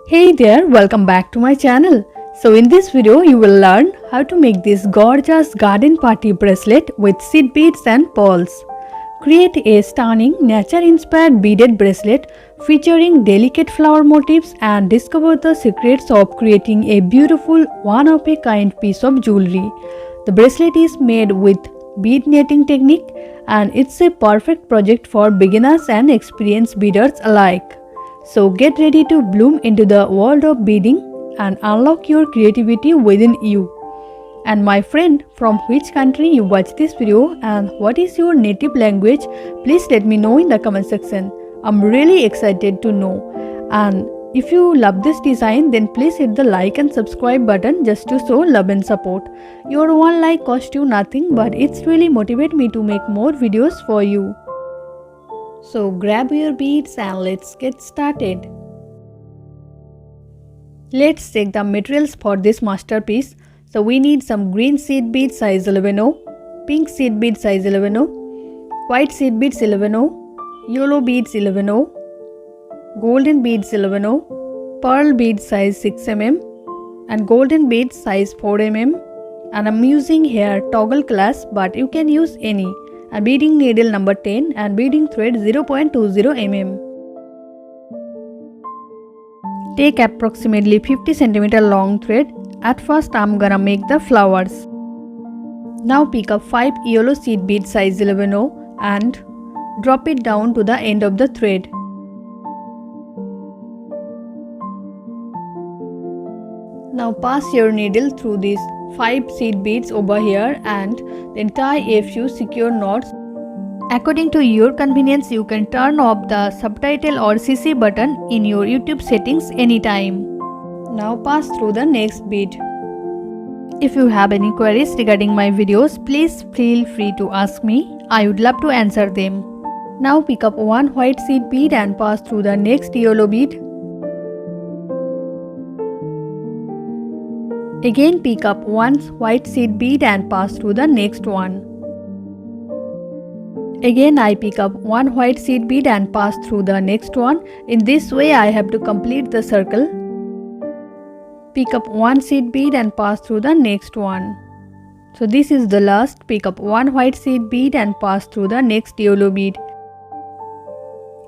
Hey there, welcome back to my channel. So in this video you will learn how to make this gorgeous garden party bracelet with seed beads and pearls. Create a stunning nature-inspired beaded bracelet featuring delicate flower motifs and discover the secrets of creating a beautiful one-of-a-kind piece of jewelry. The bracelet is made with bead knitting technique and it's a perfect project for beginners and experienced beaders alike. So get ready to bloom into the world of beading and unlock your creativity within you. And my friend, from which country you watch this video and what is your native language, please let me know in the comment section. I'm really excited to know. And if you love this design, then please hit the like and subscribe button just to show love and support. Your one like costs you nothing, but it's really motivate me to make more videos for you. So grab your beads and let's get started. Let's check the materials for this masterpiece. So we need some green seed bead size 11/0, pink seed bead size 11/0, white seed beads 11/0, yellow beads 11/0, golden beads 11/0, pearl beads size 6 mm and golden beads size 4 mm, and I'm using here toggle clasp, but you can use any, and beading needle number 10 and beading thread 0.20 mm. Take approximately 50 cm long thread. At first I'm gonna make the flowers. Now pick up 5 yellow seed bead size 11/0 and drop it down to the end of the thread. Now pass your needle through these 5 seed beads over here and then tie a few secure knots. According to your convenience, you can turn off the subtitle or CC button in your YouTube settings anytime. Now pass through the next bead. If you have any queries regarding my videos, please feel free to ask me. I would love to answer them. Now pick up one white seed bead and pass through the next yellow bead. Again pick up one white seed bead and pass through the next one. Again I pick up one white seed bead and pass through the next one. In this way I have to complete the circle. Pick up one seed bead and pass through the next one. So this is the last. Pick up one white seed bead and pass through the next yellow bead.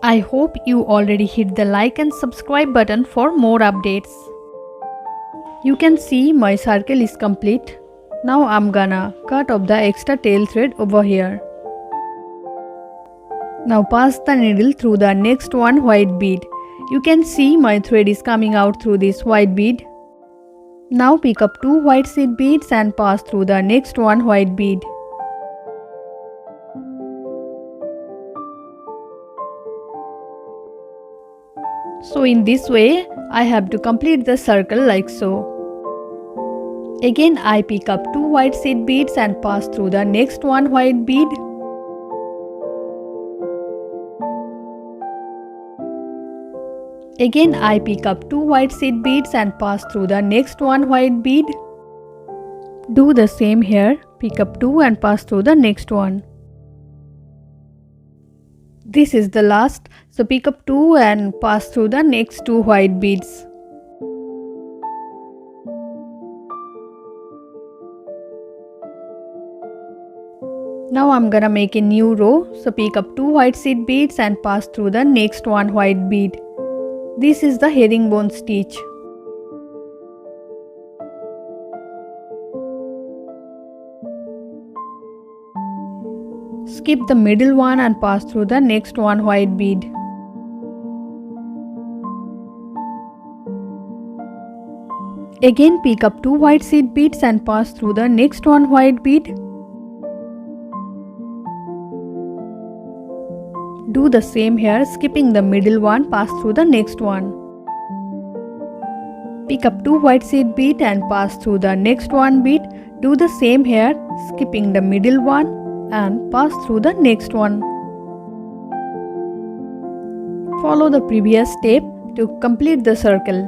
I hope you already hit the like and subscribe button for more updates. You can see my circle is complete. Now I'm gonna cut off the extra tail thread over here. Now pass the needle through the next one white bead. You can see my thread is coming out through this white bead. Now pick up 2 white seed beads and pass through the next one white bead. So in this way, I have to complete the circle like so. Again I pick up 2 white seed beads and pass through the next one white bead. Again I pick up 2 white seed beads and pass through the next one white bead. Do the same here. Pick up 2 and pass through the next one. This is the last, so pick up 2 and pass through the next 2 white beads. Now I'm gonna make a new row, so pick up 2 white seed beads and pass through the next one white bead. This is the herringbone stitch. Skip the middle one and pass through the next one white bead. Again pick up 2 white seed beads and pass through the next one white bead. Do the same here, skipping the middle one, pass through the next one. Pick up 2 white seed bead and pass through the next one bead. Do the same here, skipping the middle one and pass through the next one. Follow the previous step to complete the circle.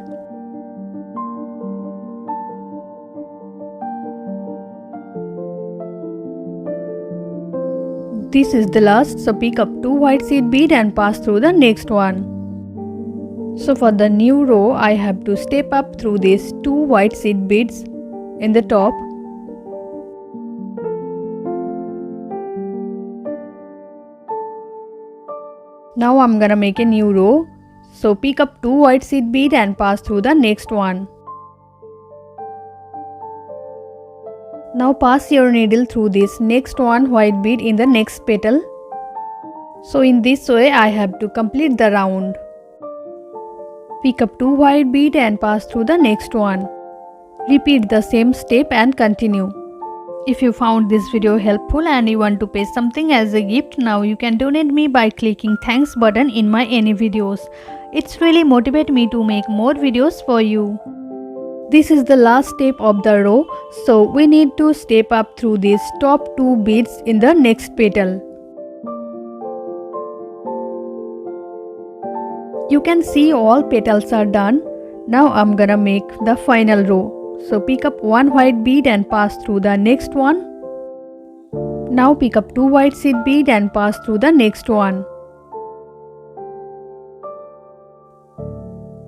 This is the last, so pick up 2 white seed bead and pass through the next one. So for the new row, I have to step up through these 2 white seed beads in the top. Now I'm gonna make a new row. So pick up 2 white seed bead and pass through the next one. Now pass your needle through this next one white bead in the next petal. So in this way I have to complete the round. Pick up 2 white bead and pass through the next one. Repeat the same step and continue. If you found this video helpful and you want to pay something as a gift, now you can donate me by clicking thanks button in my any videos. It's really motivate me to make more videos for you. This is the last step of the row, so we need to step up through these top 2 beads in the next petal. You can see all petals are done. Now I'm gonna make the final row. So pick up 1 white bead and pass through the next one. Now pick up 2 white seed bead and pass through the next one.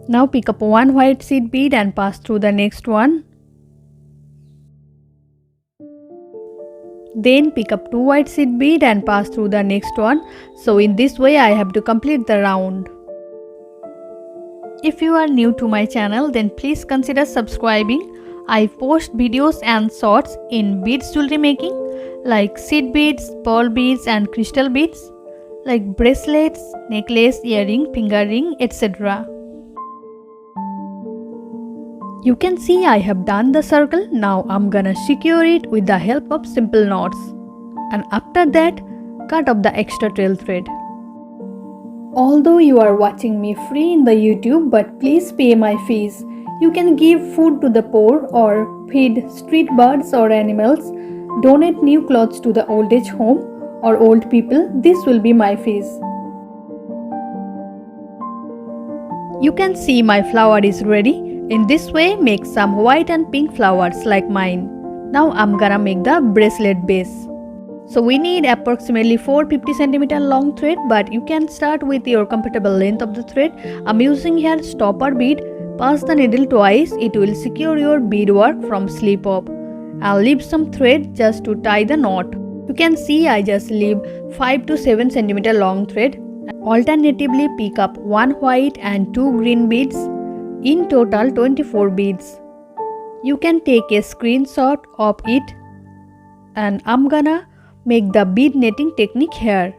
Now pick up 1 white seed bead and pass through the next one. Then pick up 2 white seed bead and pass through the next one. So in this way I have to complete the round. If you are new to my channel, then please consider subscribing. I post videos and shorts in beads jewelry making like seed beads, pearl beads and crystal beads like bracelets, necklace, earring, finger ring, etc. You can see I have done the circle. Now I'm gonna secure it with the help of simple knots. And after that, cut off the extra tail thread. Although you are watching me free in the YouTube, but please pay my fees. You can give food to the poor or feed street birds or animals, donate new clothes to the old age home or old people. This will be my fees. You can see my flower is ready. In this way, make some white and pink flowers like mine. Now I'm gonna make the bracelet base. So we need approximately 450 cm long thread, but you can start with your comfortable length of the thread. I'm using here stopper bead. Pass the needle twice, it will secure your beadwork from slip off. I'll leave some thread just to tie the knot. You can see I just leave 5 to 7 cm long thread. Alternatively pick up 1 white and 2 green beads. In total 24 beads. You can take a screenshot of it, and I'm gonna make the bead netting technique here.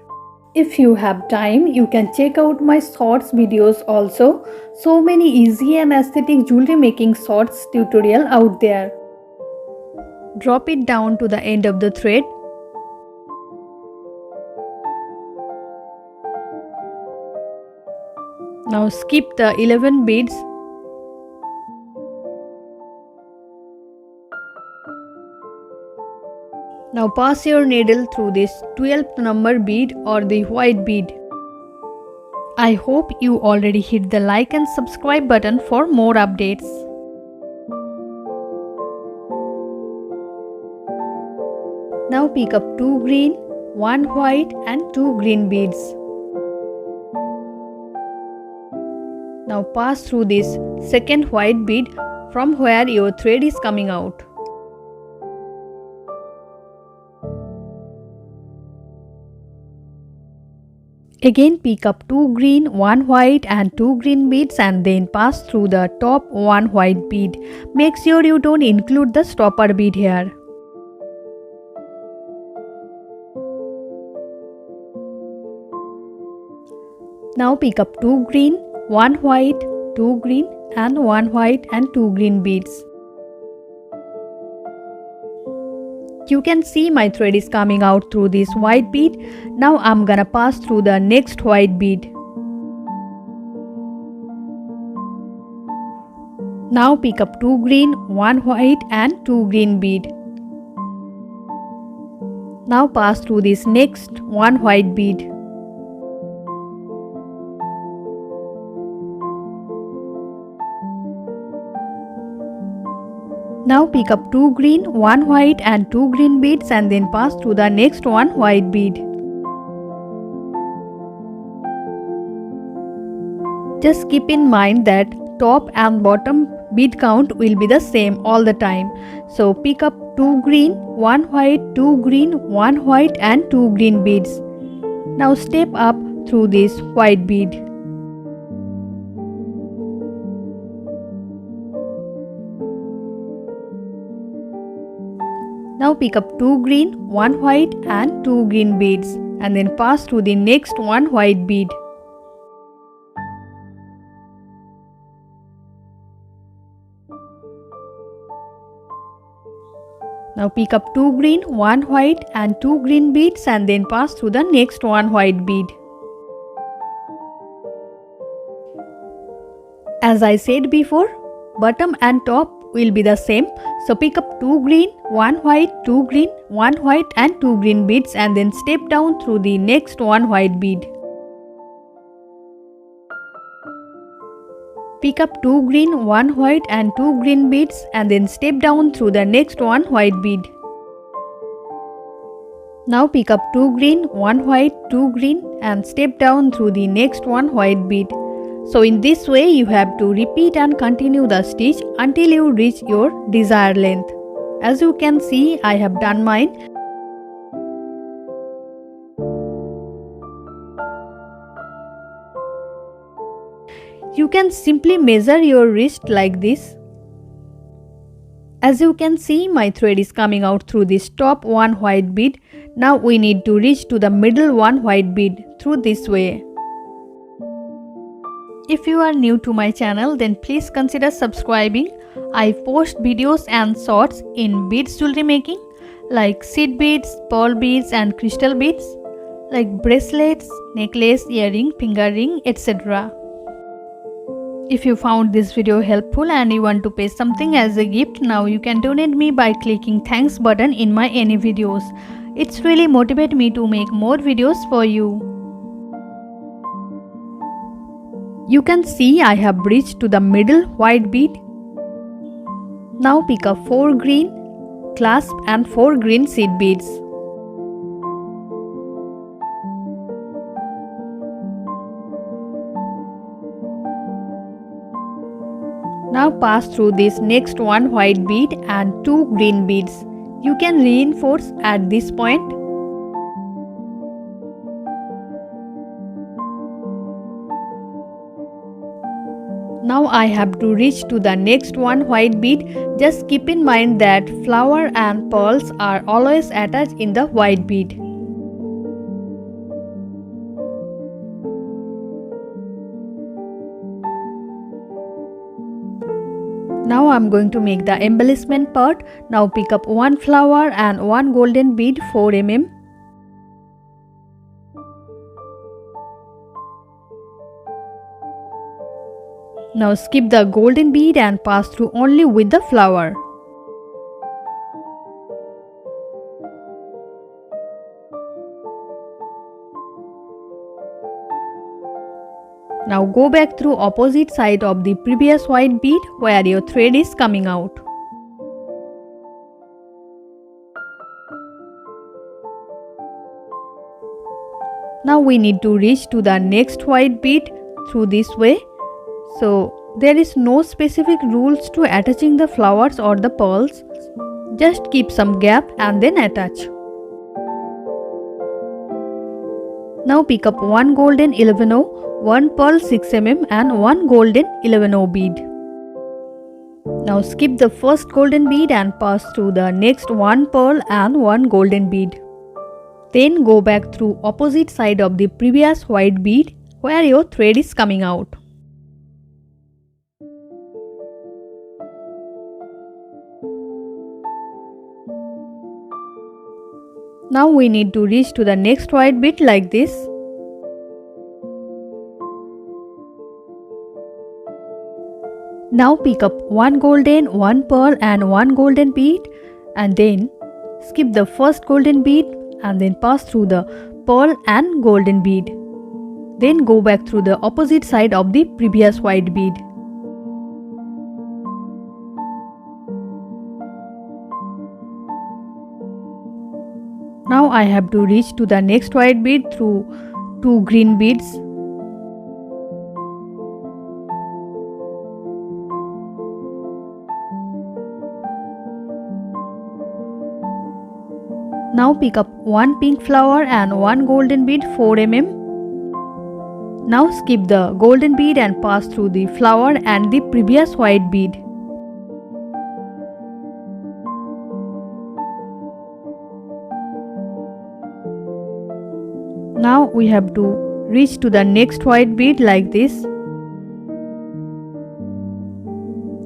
If you have time, you can check out my shorts videos also. So many easy and aesthetic jewelry making shorts tutorial out there. Drop it down to the end of the thread. Now skip the 11 beads. Now pass your needle through this 12th number bead or the white bead. I hope you already hit the like and subscribe button for more updates. Now pick up 2 green, 1 white and 2 green beads. Now pass through this second white bead from where your thread is coming out. Again pick up 2 green, 1 white and 2 green beads and then pass through the top 1 white bead. Make sure you don't include the stopper bead here. Now pick up 2 green, 1 white, 2 green and 1 white and 2 green beads. You can see my thread is coming out through this white bead. Now I'm gonna pass through the next white bead. Now pick up 2 green, 1 white and 2 green bead. Now pass through this next 1 white bead. Now pick up 2 green, 1 white and 2 green beads and then pass through the next 1 white bead. Just keep in mind that top and bottom bead count will be the same all the time. So pick up 2 green, 1 white, 2 green, 1 white and 2 green beads. Now step up through this white bead. Now pick up 2 green, 1 white and 2 green beads and then pass through the next 1 white bead. Now pick up 2 green, 1 white and 2 green beads and then pass through the next 1 white bead. As I said before, bottom and top will be the same. So pick up 2 green, 1 white, 2 green, 1 white and 2 green beads and then step down through the next 1 white bead. Pick up 2 green, 1 white and 2 green beads and then step down through the next 1 white bead. Now pick up 2 green, 1 white, 2 green and step down through the next 1 white bead. So in this way you have to repeat and continue the stitch until you reach your desired length. As you can see, I have done mine. You can simply measure your wrist like this. As you can see, my thread is coming out through this top 1 white bead. Now we need to reach to the middle 1 white bead through this way. If you are new to my channel, then please consider subscribing. I post videos and shorts in beads jewelry making like seed beads, pearl beads and crystal beads, like bracelets, necklace, earring, finger ring, etc. If you found this video helpful and you want to pay something as a gift, now you can donate me by clicking thanks button in my any videos. It's really motivate me to make more videos for you. You can see I have reached to the middle white bead. Now pick up 4 green clasp and 4 green seed beads. Now pass through this next 1 white bead and 2 green beads. You can reinforce at this point. Now I have to reach to the next 1 white bead. Just keep in mind that flower and pearls are always attached in the white bead. Now I am going to make the embellishment part. Now pick up 1 flower and 1 golden bead 4 mm. Now skip the golden bead and pass through only with the flower. Now go back through opposite side of the previous white bead where your thread is coming out. Now we need to reach to the next white bead through this way. So there is no specific rules to attaching the flowers or the pearls. Just keep some gap and then attach. Now pick up 1 golden 11-0, 1 pearl 6 mm and 1 golden 11-0 bead. Now skip the first golden bead and pass through the next 1 pearl and 1 golden bead. Then go back through opposite side of the previous white bead where your thread is coming out. Now we need to reach to the next white bead like this. Now pick up 1 golden, 1 pearl and 1 golden bead and then skip the first golden bead and then pass through the pearl and golden bead. Then go back through the opposite side of the previous white bead. Now I have to reach to the next white bead through 2 green beads. Now pick up one pink flower and one golden bead 4 mm. Now skip the golden bead and pass through the flower and the previous white bead. Now we have to reach to the next white bead like this.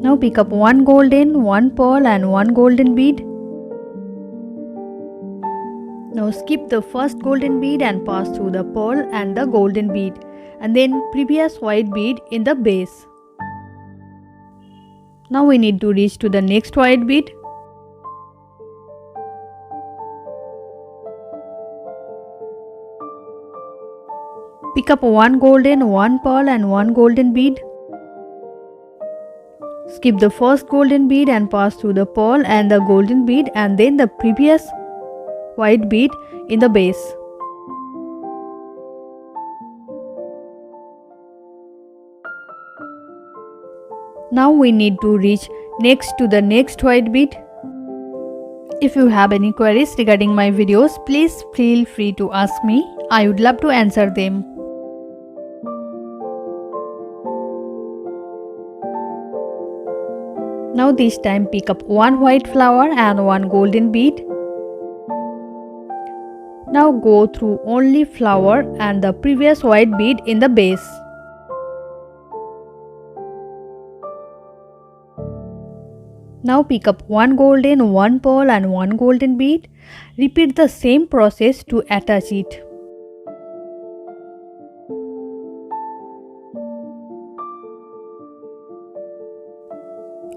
Now pick up one golden, one pearl and one golden bead. Now skip the first golden bead and pass through the pearl and the golden bead, and then previous white bead in the base. Now we need to reach to the next white bead. Pick up one golden, one pearl and one golden bead. Skip the first golden bead and pass through the pearl and the golden bead, and then the previous white bead in the base. Now we need to reach next to the next white bead. If you have any queries regarding my videos, please feel free to ask me. I would love to answer them. Now this time pick up one white flower and one golden bead. Now go through only flower and the previous white bead in the base. Now pick up one golden, one pearl and one golden bead. Repeat the same process to attach it.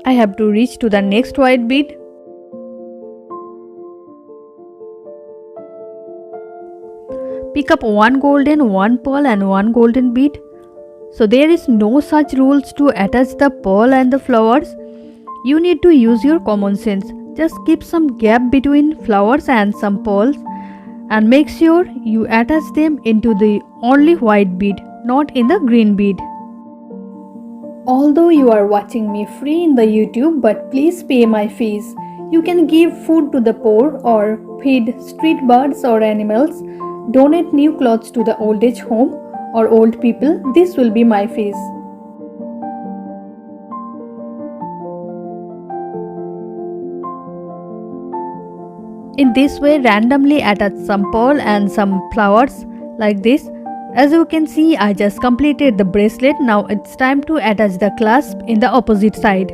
I have to reach to the next white bead. Pick up one golden, one pearl and one golden bead. So there is no such rules to attach the pearl and the flowers. You need to use your common sense. Just keep some gap between flowers and some pearls and make sure you attach them into the only white bead, not in the green bead. Although you are watching me free in the YouTube, but please pay my fees. You can give food to the poor or feed street birds or animals, donate new clothes to the old age home or old people. This will be my fees. In this way, randomly attach some pearl and some flowers like this. As you can see, I just completed the bracelet. Now it's time to attach the clasp in the opposite side.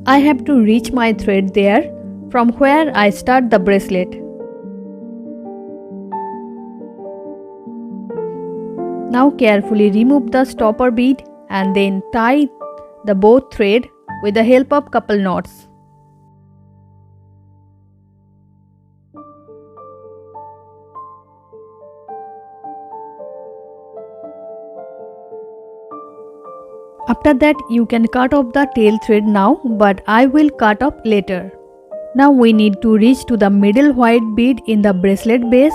I have to reach my thread there from where I start the bracelet. Now carefully remove the stopper bead and then tie the both thread with the help of couple knots. After that, you can cut off the tail thread now, but I will cut off later. Now we need to reach to the middle white bead in the bracelet base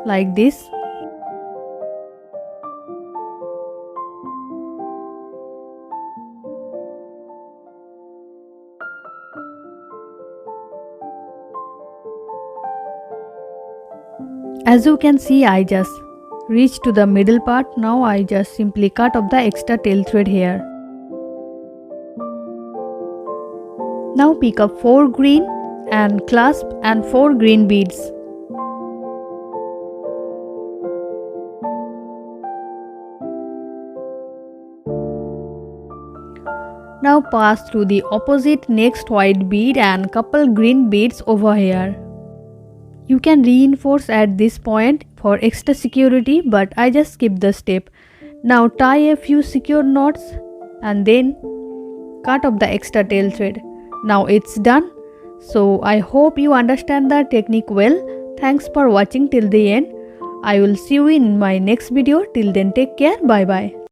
like this. As you can see, I just reached to the middle part. Now I just simply cut off the extra tail thread here. Now pick up 4 green and clasp and 4 green beads. Now pass through the opposite next white bead and couple green beads over here. You can reinforce at this point for extra security, but I just skipped the step. Now tie a few secure knots and then cut off the extra tail thread. Now it's done. So I hope you understand the technique well. Thanks for watching till the end. I will see you in my next video. Till then, take care. Bye bye.